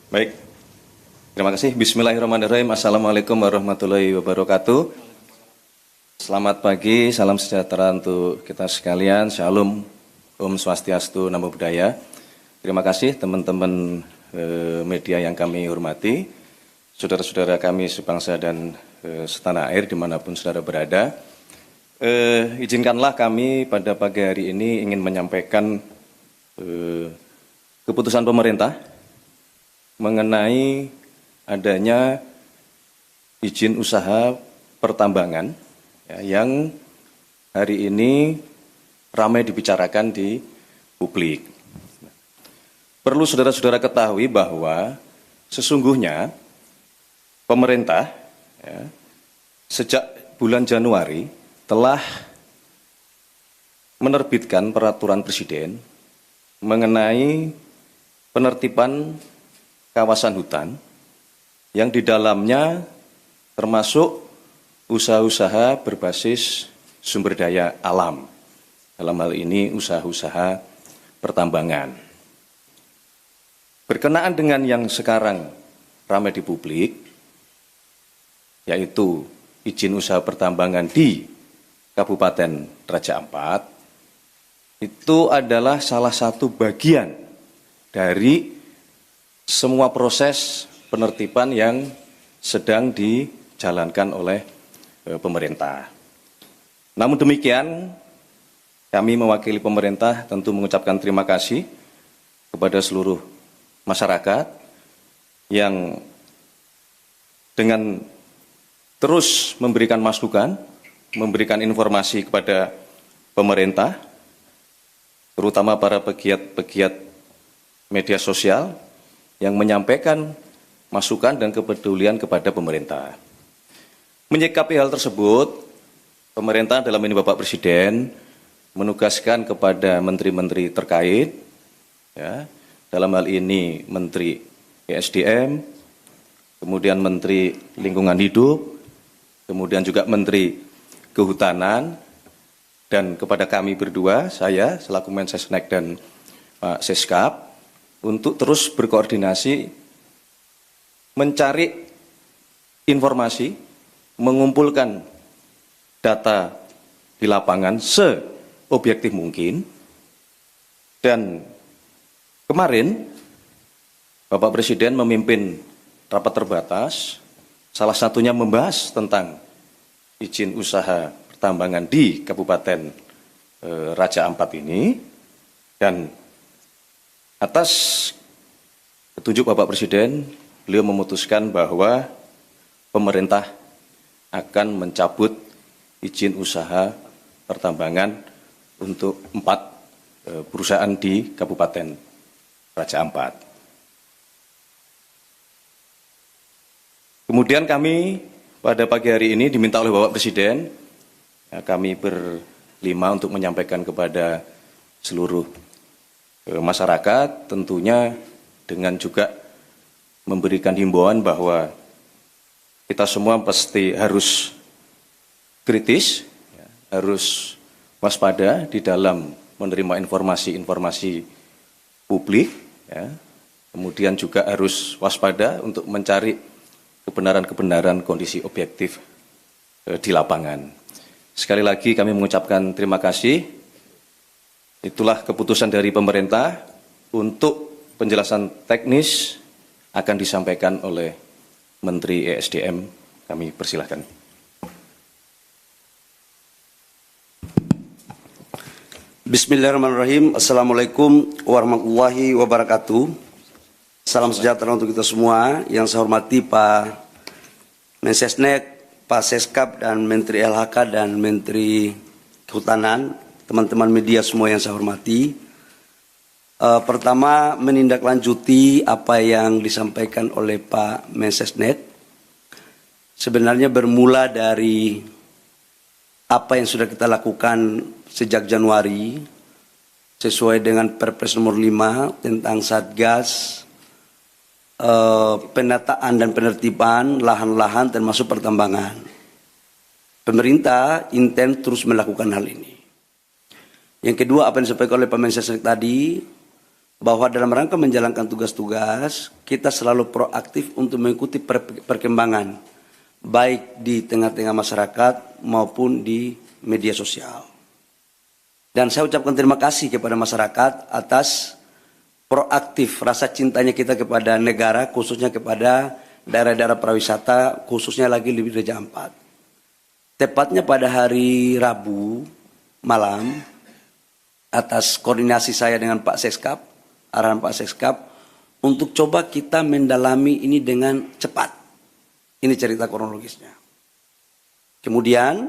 Baik, terima kasih. Bismillahirrahmanirrahim. Assalamualaikum warahmatullahi wabarakatuh. Selamat pagi, salam sejahtera untuk kita sekalian. Shalom, Om Swastiastu, Namo Buddhaya. Terima kasih teman-teman media yang kami hormati, saudara-saudara kami sebangsa dan setanah air dimanapun saudara berada. Izinkanlah kami pada pagi hari ini ingin menyampaikan keputusan pemerintah mengenai adanya izin usaha pertambangan yang hari ini ramai dibicarakan di publik. Perlu saudara-saudara ketahui bahwa sesungguhnya pemerintah sejak bulan Januari telah menerbitkan peraturan presiden mengenai penertiban kawasan hutan yang di dalamnya termasuk usaha-usaha berbasis sumber daya alam. Dalam hal ini usaha-usaha pertambangan. Berkenaan dengan yang sekarang ramai di publik, yaitu izin usaha pertambangan di Kabupaten Raja Ampat, itu adalah salah satu bagian dari semua proses penertiban yang sedang dijalankan oleh pemerintah. Namun demikian, kami mewakili pemerintah tentu mengucapkan terima kasih kepada seluruh masyarakat yang dengan terus memberikan masukan, memberikan informasi kepada pemerintah, terutama para pegiat-pegiat media sosial yang menyampaikan masukan dan kepedulian kepada pemerintah. Menyikapi hal tersebut, pemerintah dalam ini Bapak Presiden menugaskan kepada menteri-menteri terkait, dalam hal ini Menteri ESDM, kemudian Menteri Lingkungan Hidup, kemudian juga Menteri Kehutanan, dan kepada kami berdua, saya selaku Mensesnek dan Pak Seskap, untuk terus berkoordinasi, mencari informasi, mengumpulkan data di lapangan seobjektif mungkin. Dan kemarin Bapak Presiden memimpin rapat terbatas, salah satunya membahas tentang izin usaha pertambangan di Kabupaten Raja Ampat ini, dan atas petunjuk Bapak Presiden, beliau memutuskan bahwa pemerintah akan mencabut izin usaha pertambangan untuk 4 perusahaan di Kabupaten Raja Ampat. Kemudian kami pada pagi hari ini diminta oleh Bapak Presiden, kami berlima untuk menyampaikan kepada seluruh masyarakat, tentunya dengan juga memberikan himbauan bahwa kita semua pasti harus kritis, harus waspada di dalam menerima informasi-informasi publik, kemudian juga harus waspada untuk mencari kebenaran-kebenaran kondisi objektif di lapangan. Sekali lagi kami mengucapkan terima kasih. Itulah keputusan dari pemerintah. Untuk penjelasan teknis akan disampaikan oleh Menteri ESDM. Kami persilahkan. Bismillahirrahmanirrahim. Assalamualaikum warahmatullahi wabarakatuh. Salam sejahtera untuk kita semua. Yang saya hormati Pak Mensesnek, Pak Seskap, dan Menteri LHK dan Menteri Kehutanan, teman-teman media semua yang saya hormati. Pertama, menindaklanjuti apa yang disampaikan oleh Pak Mensesnek. Sebenarnya bermula dari apa yang sudah kita lakukan sejak Januari, sesuai dengan Perpres nomor 5 tentang Satgas, penataan dan penertiban lahan-lahan termasuk pertambangan. Pemerintah intens terus melakukan hal ini. Yang kedua, apa yang disampaikan oleh Pak Mensesnek tadi, bahwa dalam rangka menjalankan tugas-tugas, kita selalu proaktif untuk mengikuti perkembangan, baik di tengah-tengah masyarakat maupun di media sosial. Dan saya ucapkan terima kasih kepada masyarakat atas proaktif rasa cintanya kita kepada negara, khususnya kepada daerah-daerah pariwisata, khususnya lagi di Raja Ampat. Tepatnya pada hari Rabu malam, atas koordinasi saya dengan Pak Seskap, arahan Pak Seskap, untuk coba kita mendalami ini dengan cepat. Ini cerita kronologisnya. Kemudian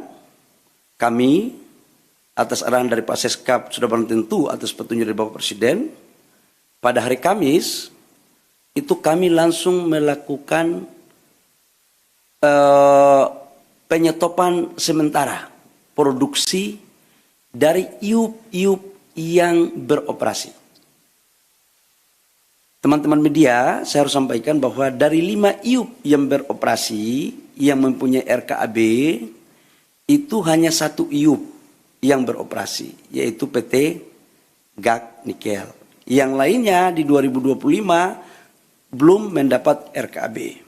kami atas arahan dari Pak Seskap sudah barang tentu atas petunjuk dari Bapak Presiden, pada hari Kamis itu kami langsung melakukan penyetopan sementara produksi dari iup-iup yang beroperasi. Teman-teman media, saya harus sampaikan bahwa dari 5 iup yang beroperasi, yang mempunyai RKAB, itu hanya 1 iup yang beroperasi, yaitu PT GAK Nikel. Yang lainnya di 2025 belum mendapat RKAB.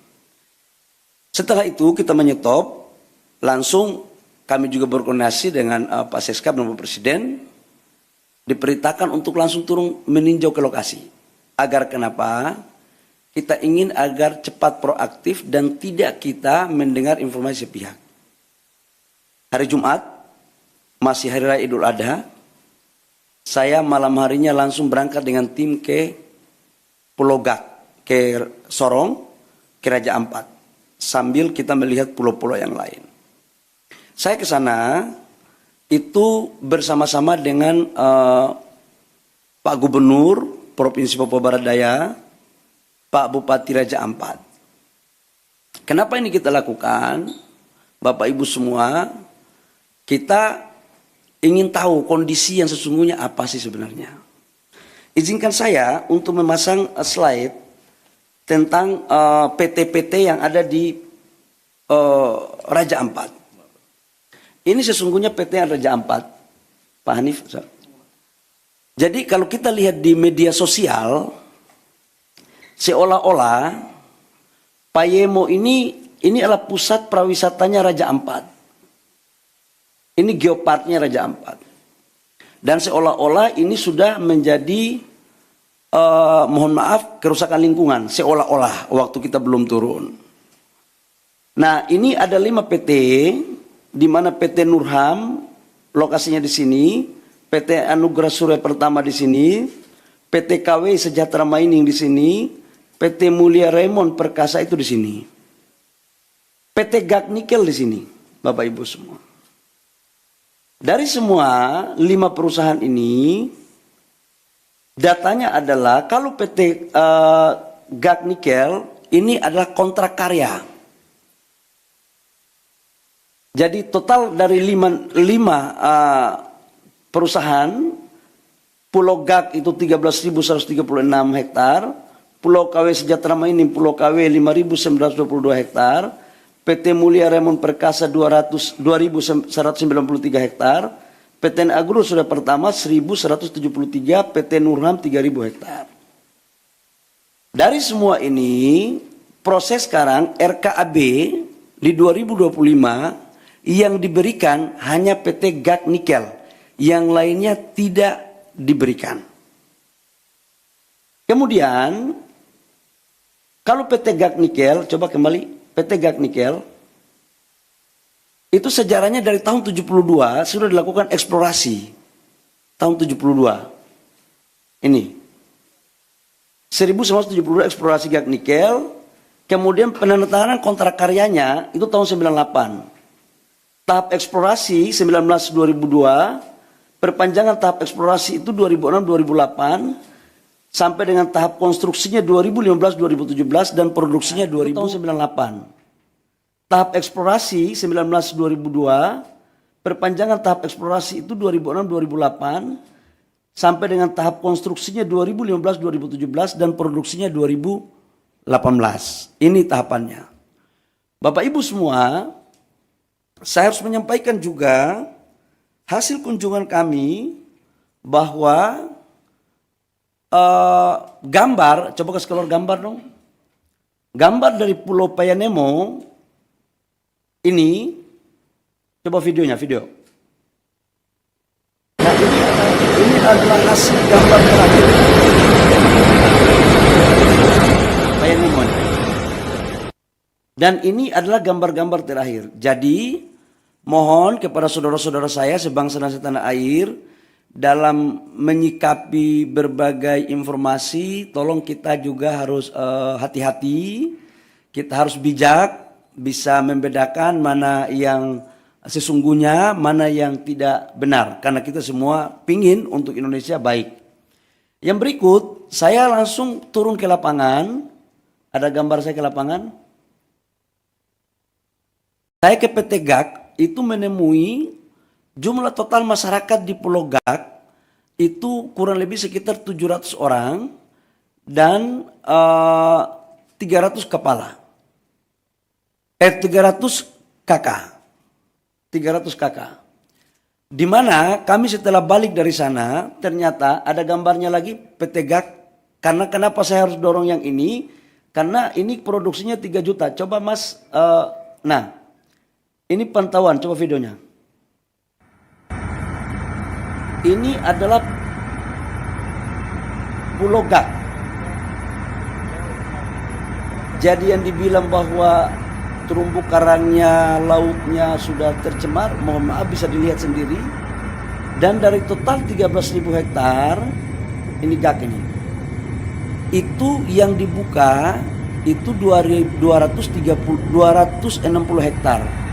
Setelah itu kita menyetop, langsung kami juga berkoordinasi dengan Pak Seskap dan Bapak Presiden, diperintahkan untuk langsung turun meninjau ke lokasi. Agar kenapa? Kita ingin agar cepat proaktif dan tidak kita mendengar informasi sepihak. Hari Jumat, masih Hari Raya Idul Adha, saya malam harinya langsung berangkat dengan tim ke Pulau Gak, ke Sorong, ke Raja Ampat, sambil kita melihat pulau-pulau yang lain. Saya ke sana itu bersama-sama dengan Pak Gubernur Provinsi Papua Barat Daya, Pak Bupati Raja Ampat. Kenapa ini kita lakukan? Bapak Ibu semua, kita ingin tahu kondisi yang sesungguhnya apa sih sebenarnya. Izinkan saya untuk memasang slide tentang PT-PT yang ada di Raja Ampat. Ini sesungguhnya PT Raja Ampat, Pak Hanif. Jadi kalau kita lihat di media sosial, seolah-olah Payemo ini adalah pusat pariwisatanya Raja Ampat. Ini geoparknya Raja Ampat. Dan seolah-olah ini sudah menjadi, mohon maaf, kerusakan lingkungan. Seolah-olah waktu kita belum turun. Nah, ini ada 5 PT, di mana PT Nurham, lokasinya di sini, PT Anugerah Surya Pertama di sini, PT KW Sejahtera Mining di sini, PT Mulia Raymond Perkasa itu di sini. PT GAK Nikel di sini, Bapak Ibu semua. Dari semua 5 perusahaan ini, datanya adalah kalau PT GAK Nikel ini adalah kontrak karya. Jadi total dari 5 perusahaan, Pulau GAK itu 13.136 hektar, Pulau KW Sejahtera Mining, Pulau KW 5.922 hektar, PT Mulia Raymond Perkasa 2.193 hektar, PT Agro Surya Pertama 1.173, PT Nurham 3.000 hektar. Dari semua ini, proses sekarang RKAB di 2025 yang diberikan hanya PT GAK Nikel, yang lainnya tidak diberikan. Kemudian, kalau PT GAK Nikel, coba kembali, PT GAK Nikel, itu sejarahnya dari tahun 72 sudah dilakukan eksplorasi. Tahun 72. Ini. 1972 eksplorasi GAK Nikel, kemudian penandatanganan kontrak karyanya itu tahun 98. Tahap eksplorasi 2002, perpanjangan tahap eksplorasi itu 2006-2008, sampai dengan tahap konstruksinya 2015-2017 dan produksinya 2098. Tahap eksplorasi 2002, perpanjangan tahap eksplorasi itu 2006-2008, sampai dengan tahap konstruksinya 2015-2017 dan produksinya 2018. Ini tahapannya. Bapak Ibu semua, saya harus menyampaikan juga hasil kunjungan kami bahwa gambar, coba kasih keluar gambar dong. Gambar dari Pulau Payanemo ini, coba videonya, video. Nah ini adalah hasil gambar terakhir. Payanemo. Dan ini adalah gambar-gambar terakhir. Jadi mohon kepada saudara-saudara saya sebangsa dan setanah air, dalam menyikapi berbagai informasi, tolong kita juga harus hati-hati, kita harus bijak, bisa membedakan mana yang sesungguhnya, mana yang tidak benar. Karena kita semua pingin untuk Indonesia baik. Yang berikut, saya langsung turun ke lapangan. Ada gambar saya ke lapangan. Saya ke PT GAK itu menemui jumlah total masyarakat di Pulau GAK itu kurang lebih sekitar 700 orang dan 300 kepala. 300 kakak. 300 kakak. Di mana kami setelah balik dari sana ternyata ada gambarnya lagi PT GAK. Karena kenapa saya harus dorong yang ini? Karena ini produksinya 3 juta. Coba Mas, nah ini pantauan, coba videonya. Ini adalah Pulau GAK. Jadi yang dibilang bahwa terumbu karangnya, lautnya sudah tercemar, mohon maaf bisa dilihat sendiri. Dan dari total 13.000 hektar, ini GAK ini. Itu yang dibuka itu 260 hektar.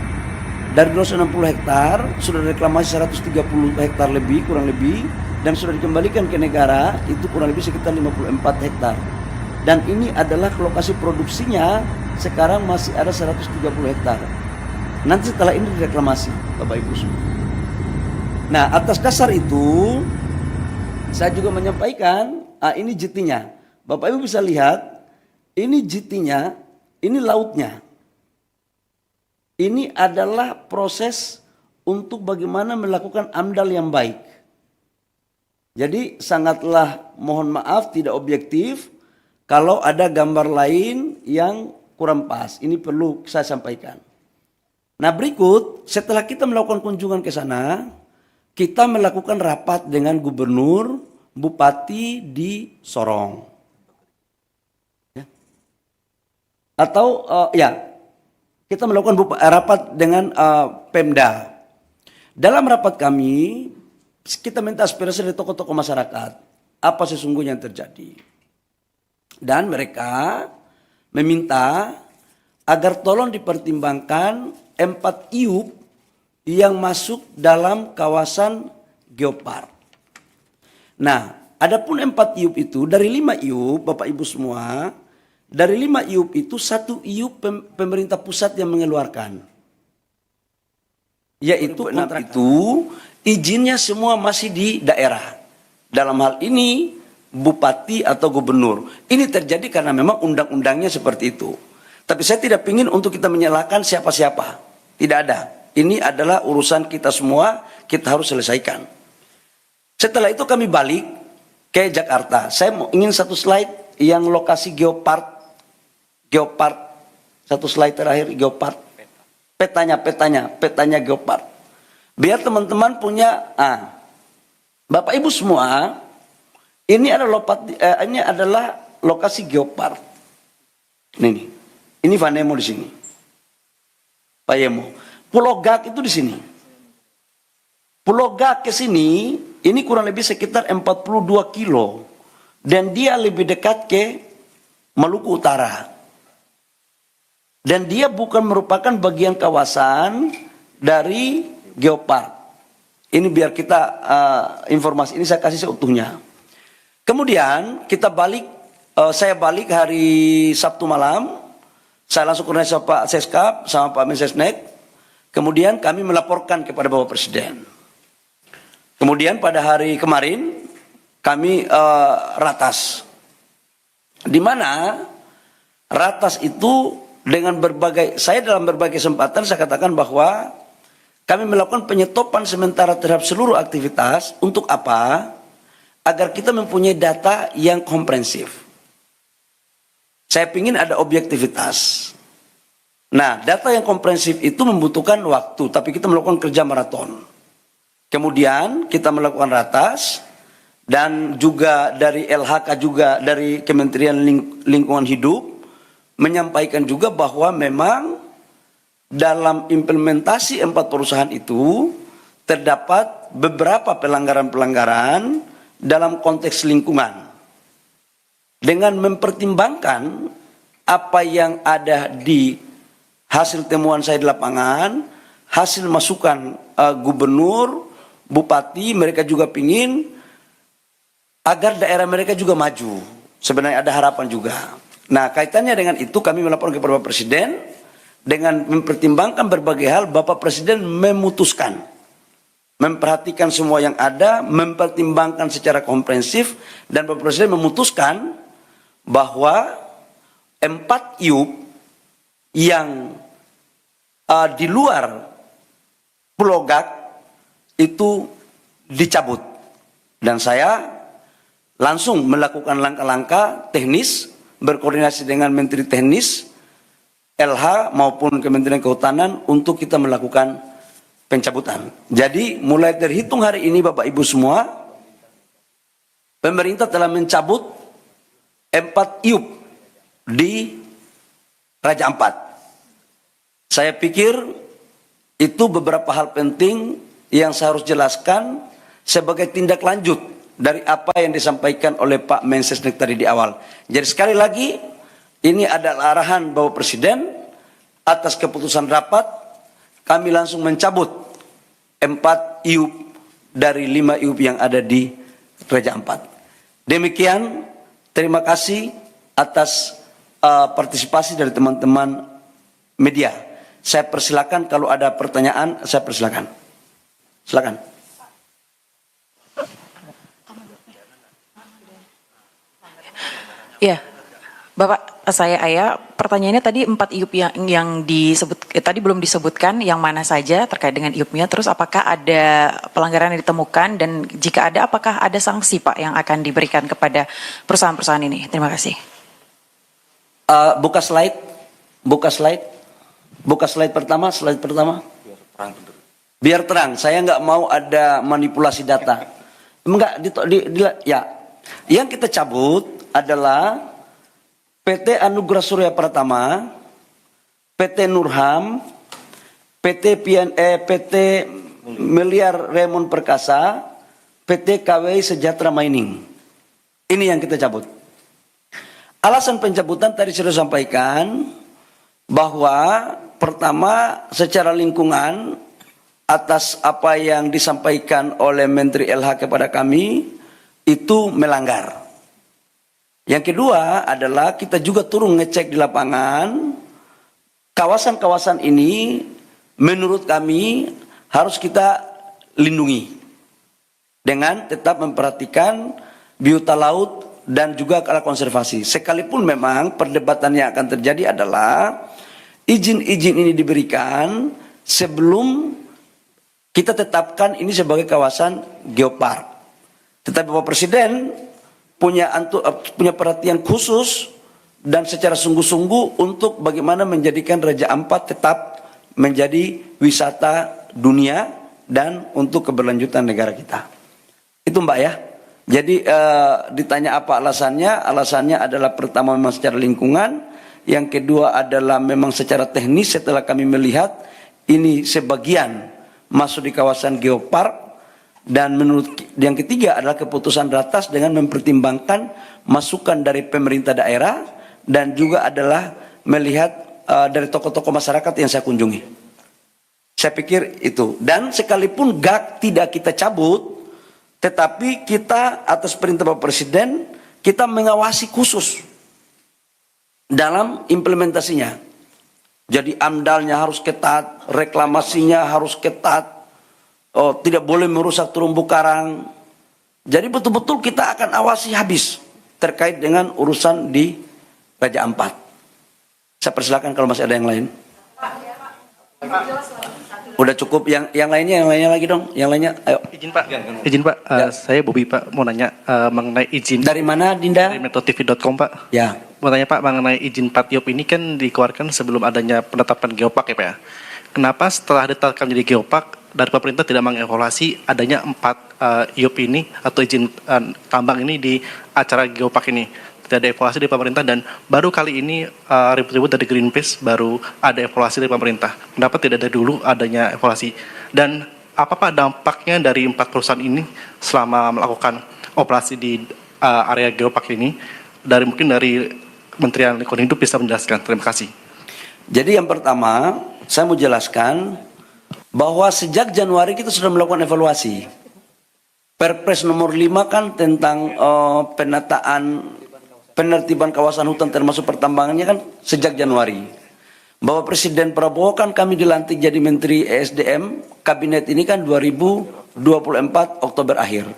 Dari 260 hektar sudah reklamasi 130 hektar lebih, kurang lebih, dan sudah dikembalikan ke negara itu kurang lebih sekitar 54 hektar. Dan ini adalah lokasi produksinya sekarang masih ada 130 hektar. Nanti setelah ini direklamasi, Bapak Ibu semua. Nah, atas dasar itu saya juga menyampaikan, ini JT-nya. Bapak Ibu bisa lihat, ini JT-nya, ini lautnya. Ini adalah proses untuk bagaimana melakukan AMDAL yang baik. Jadi sangatlah mohon maaf tidak objektif kalau ada gambar lain yang kurang pas. Ini perlu saya sampaikan. Nah berikut setelah kita melakukan kunjungan ke sana, kita melakukan rapat dengan gubernur, bupati di Sorong. Ya. Atau kita melakukan rapat dengan Pemda. Dalam rapat kami, kita minta aspirasi dari tokoh-tokoh masyarakat. Apa sesungguhnya yang terjadi. Dan mereka meminta agar tolong dipertimbangkan 4 IUP yang masuk dalam kawasan Geopark. Nah, adapun 4 IUP itu, dari 5 IUP, Bapak Ibu semua, dari 5 IUP itu 1 IUP pemerintah pusat yang mengeluarkan. Yaitu kontrak itu izinnya semua masih di daerah. Dalam hal ini bupati atau gubernur. Ini terjadi karena memang undang-undangnya seperti itu. Tapi saya tidak ingin untuk kita menyalahkan siapa-siapa. Tidak ada. Ini adalah urusan kita semua, kita harus selesaikan. Setelah itu kami balik ke Jakarta. Saya ingin satu slide yang lokasi Geopark. Geopark, satu slide terakhir Geopark. Petanya Geopark. Biar teman-teman punya, Bapak Ibu semua, ini adalah lokasi Geopark. Ini Vanemo di sini. Payemo. Pulau GAK itu di sini. Pulau GAK ke sini, ini kurang lebih sekitar 42 kilo. Dan dia lebih dekat ke Maluku Utara. Dan dia bukan merupakan bagian kawasan dari Geopark. Ini biar kita informasi ini saya kasih seutuhnya. Kemudian kita balik, saya balik hari Sabtu malam. Saya langsung koordinasi sama Pak Seskap sama Pak Mensesnek. Kemudian kami melaporkan kepada Bapak Presiden. Kemudian pada hari kemarin kami ratas. Di mana ratas itu dengan saya dalam berbagai kesempatan saya katakan bahwa kami melakukan penyetopan sementara terhadap seluruh aktivitas. Untuk apa? agar kita mempunyai data yang komprehensif. Saya ingin ada objektivitas. Nah, data yang komprehensif itu membutuhkan waktu, tapi kita melakukan kerja maraton. Kemudian kita melakukan ratas, dan juga dari LHK juga dari Kementerian Lingkungan Hidup menyampaikan juga bahwa memang dalam implementasi 4 perusahaan itu terdapat beberapa pelanggaran-pelanggaran dalam konteks lingkungan. Dengan mempertimbangkan apa yang ada di hasil temuan saya di lapangan, hasil masukan gubernur, bupati, mereka juga pingin agar daerah mereka juga maju. Sebenarnya ada harapan juga. Nah, kaitannya dengan itu kami melaporkan kepada Bapak Presiden, dengan mempertimbangkan berbagai hal, Bapak Presiden memutuskan, memperhatikan semua yang ada, mempertimbangkan secara komprehensif, dan Bapak Presiden memutuskan bahwa 4 IUP yang di luar Pulau Gak itu dicabut. Dan saya langsung melakukan langkah-langkah teknis, berkoordinasi dengan Menteri Teknis, LH maupun Kementerian Kehutanan untuk kita melakukan pencabutan. Jadi mulai terhitung hari ini Bapak Ibu semua, pemerintah telah mencabut 4 IUP di Raja Ampat. Saya pikir itu beberapa hal penting yang saya harus jelaskan sebagai tindak lanjut dari apa yang disampaikan oleh Pak Mensesnek tadi di awal. Jadi sekali lagi, ini adalah arahan Bapak Presiden atas keputusan rapat, kami langsung mencabut 4 IUP dari 5 IUP yang ada di Raja Ampat. Demikian, terima kasih atas partisipasi dari teman-teman media. Saya persilakan kalau ada pertanyaan, saya persilakan. Silakan. Ya, Bapak, saya Aya. Pertanyaannya tadi 4 IUP yang disebut tadi belum disebutkan yang mana saja terkait dengan IUP-nya. Terus apakah ada pelanggaran yang ditemukan dan jika ada, apakah ada sanksi Pak yang akan diberikan kepada perusahaan-perusahaan ini? Terima kasih. Buka slide pertama. Biar terang. Saya nggak mau ada manipulasi data. Enggak, ya. Yang kita cabut adalah PT Anugerah Surya Pratama, PT Nurham, PT Miliar Raymond Perkasa, PT KWI Sejahtera Mining. Ini yang kita cabut. Alasan pencabutan tadi sudah sampaikan bahwa pertama secara lingkungan atas apa yang disampaikan oleh Menteri LH kepada kami itu melanggar. Yang kedua adalah kita juga turun ngecek di lapangan, kawasan-kawasan ini menurut kami harus kita lindungi dengan tetap memperhatikan biota laut dan juga kala konservasi. Sekalipun memang perdebatan yang akan terjadi adalah izin-izin ini diberikan sebelum kita tetapkan ini sebagai kawasan geopark. Tetapi Bapak Presiden punya perhatian khusus dan secara sungguh-sungguh untuk bagaimana menjadikan Raja Ampat tetap menjadi wisata dunia dan untuk keberlanjutan negara kita. Itu Mbak ya. Jadi ditanya apa alasannya? Alasannya adalah pertama memang secara lingkungan, yang kedua adalah memang secara teknis setelah kami melihat ini sebagian masuk di kawasan geopark. Dan menurut yang ketiga adalah keputusan ratas dengan mempertimbangkan masukan dari pemerintah daerah dan juga adalah melihat dari tokoh-tokoh masyarakat yang saya kunjungi. Saya pikir itu. Dan sekalipun GAK tidak kita cabut, tetapi kita atas perintah Bapak Presiden kita mengawasi khusus dalam implementasinya. Jadi amdalnya harus ketat, reklamasinya harus ketat. Tidak boleh merusak terumbu karang. Jadi betul-betul kita akan awasi habis terkait dengan urusan di Raja Ampat. Saya persilakan kalau masih ada yang lain. Udah cukup, yang lainnya lagi dong, yang lainnya, ayo. Izin Pak, saya Bobi Pak, mau nanya mengenai izin Dari mana, Dinda? dari metotv.com Pak. Ya, Mau tanya Pak, mengenai izin 4 IUP ini kan dikeluarkan sebelum adanya penetapan geopark ya Pak ya. Kenapa setelah ditetapkan menjadi geopark, dari pemerintah tidak mengevaluasi adanya 4 IUP ini atau izin tambang ini di acara geopark ini? Tidak ada evaluasi dari pemerintah, dan baru kali ini ribut-ribut dari Greenpeace baru ada evaluasi dari pemerintah. Kenapa tidak dari dulu adanya evaluasi? Dan apa Pak dampaknya dari 4 perusahaan ini selama melakukan operasi di area geopark ini? Mungkin dari Kementerian Lingkungan Hidup bisa menjelaskan. Terima kasih. jadi yang pertama saya mau jelaskan bahwa sejak Januari kita sudah melakukan evaluasi. Perpres nomor 5 kan tentang penertiban kawasan hutan termasuk pertambangannya kan sejak Januari. Bahwa Presiden Prabowo kan kami dilantik jadi Menteri ESDM, kabinet ini kan 2024 Oktober akhir.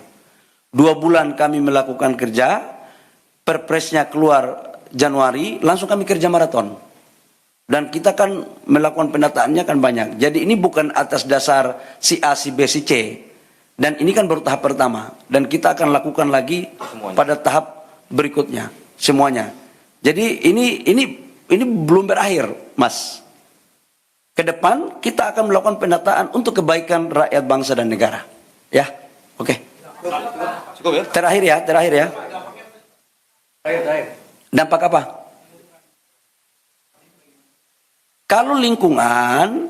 2 bulan kami melakukan kerja, perpresnya keluar Januari, langsung kami kerja maraton. Dan kita kan melakukan penataannya kan banyak. Jadi ini bukan atas dasar si A, si B, si C. Dan ini kan baru tahap pertama. Dan kita akan lakukan lagi pada tahap berikutnya. Semuanya. Jadi ini belum berakhir, Mas. Ke depan kita akan melakukan penataan untuk kebaikan rakyat bangsa dan negara. Ya, oke. Cukup ya? Terakhir ya. Dampak apa? Kalau lingkungan,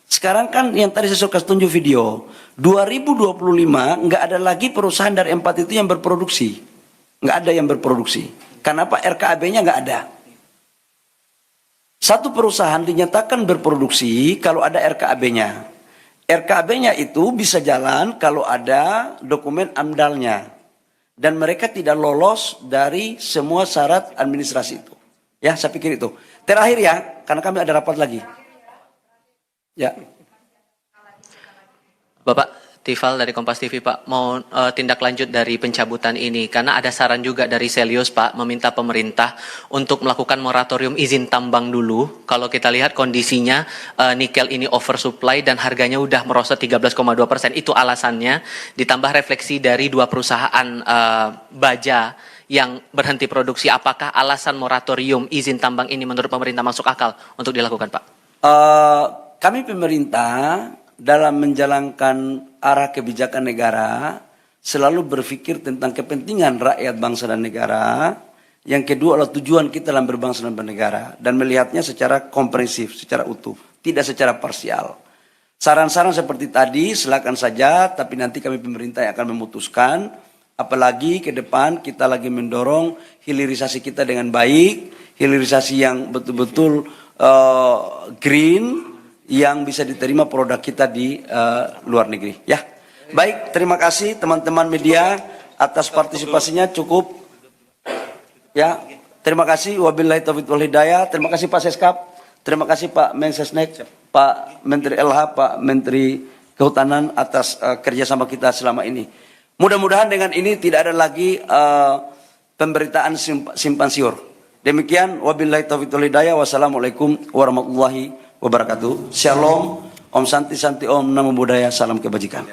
sekarang kan yang tadi saya suka tunjuk video, 2025 nggak ada lagi perusahaan dari 4 itu yang berproduksi. Nggak ada yang berproduksi. Kenapa? RKAB-nya nggak ada. Satu perusahaan dinyatakan berproduksi kalau ada RKAB-nya. RKAB-nya itu bisa jalan kalau ada dokumen AMDAL-nya. Dan mereka tidak lolos dari semua syarat administrasi itu. Ya, saya pikir itu. Terakhir ya, karena kami ada rapat lagi. Ya. Bapak Tifal dari Kompas TV Pak, mau tindak lanjut dari pencabutan ini karena ada saran juga dari Selius Pak meminta pemerintah untuk melakukan moratorium izin tambang dulu. Kalau kita lihat kondisinya nikel ini oversupply dan harganya udah merosot 13,2%, itu alasannya, ditambah refleksi dari 2 perusahaan baja yang berhenti produksi. Apakah alasan moratorium izin tambang ini menurut pemerintah masuk akal untuk dilakukan Pak? Kami pemerintah dalam menjalankan arah kebijakan negara selalu berpikir tentang kepentingan rakyat bangsa dan negara. Yang kedua adalah tujuan kita dalam berbangsa dan bernegara dan melihatnya secara komprehensif, secara utuh, tidak secara parsial. Saran-saran seperti tadi silakan saja, tapi nanti kami pemerintah yang akan memutuskan. Apalagi ke depan kita lagi mendorong hilirisasi kita dengan baik, hilirisasi yang betul-betul green, yang bisa diterima produk kita di luar negeri. Ya, baik. Terima kasih teman-teman media atas partisipasinya. Cukup. Ya, terima kasih. Wabillahi taufiq wal hidayah. Terima kasih Pak Seskap. Terima kasih Pak Mensesnek, Pak Menteri LH, Pak Menteri Kehutanan atas kerjasama kita selama ini. Mudah-mudahan dengan ini tidak ada lagi pemberitaan simpang siur. Demikian. Wabillahi taufiq wal hidayah. Wassalamualaikum warahmatullahi wabarakatuh. Shalom, Om Santi Santi Om, Namo Buddhaya, salam kebajikan.